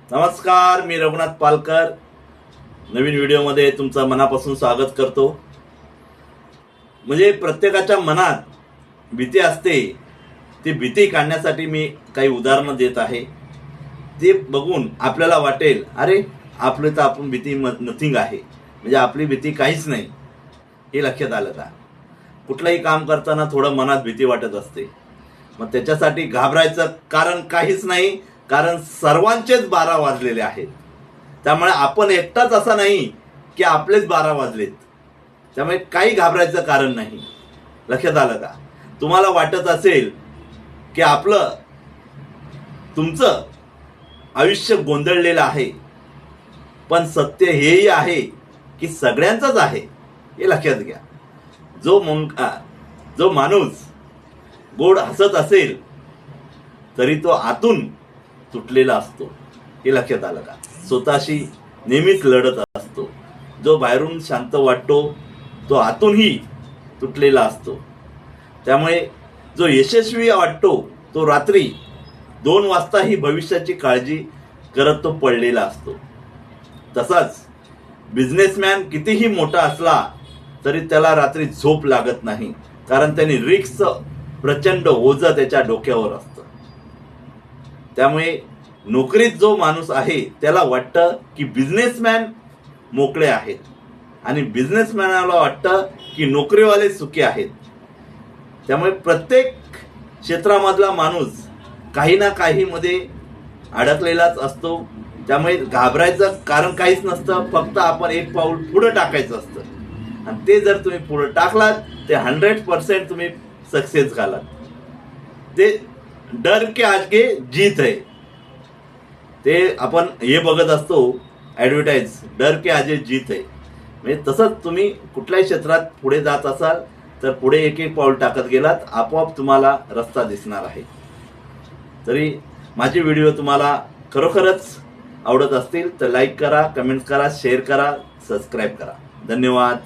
नमस्कार, मी रघुनाथ पालकर नवीन व्हिडिओमध्ये तुमचं मनापासून स्वागत करतो। म्हणजे प्रत्येकाच्या मनात भीती असते, ती भीती काढण्यासाठी मी काही उदाहरणं देत आहे। ते बघून आपल्याला वाटेल अरे आपले तर आपण भीती नथिंग आहे, म्हणजे आपली भीती काहीच नाही। हे लक्षात आलं का? कुठलंही काम करताना थोडं मनात भीती वाटत असते, मग त्याच्यासाठी घाबरायचं कारण काहीच नाही, कारण सर्वांचेच 12 वाजलेले आहेत। त्यामुळे आपण एकटाच असा नाही की आपलेच 12 वाजलेत, त्यामुळे काही घाबरायचं कारण नाही। लक्षात आलं का? तुम्हाला वाटत असेल की तुमचं आयुष्य गोंधळलेलं आहे, पण सत्य हेही आहे की सगळ्यांचंच आहे, हे लक्षात घ्या। जो माणूस गोड हसत असेल तरी तो आतून तुटलेला असतो, हे लक्षात आलं का? स्वतःशी नेहमीच लढत असतो। जो बाहेरून शांत वाटतो तो आतूनही तुटलेला असतो। त्यामुळे जो यशस्वी वाटतो तो रात्री 2 वाजता ही भविष्याची काळजी करत तो पडलेला असतो। तसाच बिझनेसमॅन कितीही मोठा असला तरी त्याला रात्री झोप लागत नाही, कारण त्याने रिस्क प्रचंड ओझं त्याच्या डोक्यावर असतं। त्यामुळे नोकरीत जो माणूस आहे त्याला वाटतं की बिझनेसमॅन मोकळे आहेत, आणि बिझनेसमॅनला वाटतं की नोकरीवाले सुखी आहेत। त्यामुळे प्रत्येक क्षेत्रामधला माणूस काही ना काही मध्ये अडकलेलाच असतो। त्यामुळे घाबरायचं कारण काहीच नसतं, फक्त आपण एक पाऊल पुढे टाकायचं असतं, आणि ते जर तुम्ही पुढे टाकलात ते 100% तुम्ही सक्सेस घालात। ते डर के आगे जीत है, ते आपण हे बघत असतो ॲडव्हर्टाईज, डर के आगे जीत है। म्हणजे तसंच तुम्ही कुठल्याही क्षेत्रात पुढे जात असाल तर पुढे एक एक पाऊल टाकत गेलात, आपोआप तुम्हाला रस्ता दिसणार आहे। तरी माझे व्हिडिओ तुम्हाला खरोखरच आवडत असतील तर लाईक करा, कमेंट करा, शेअर करा, सबस्क्राईब करा। धन्यवाद।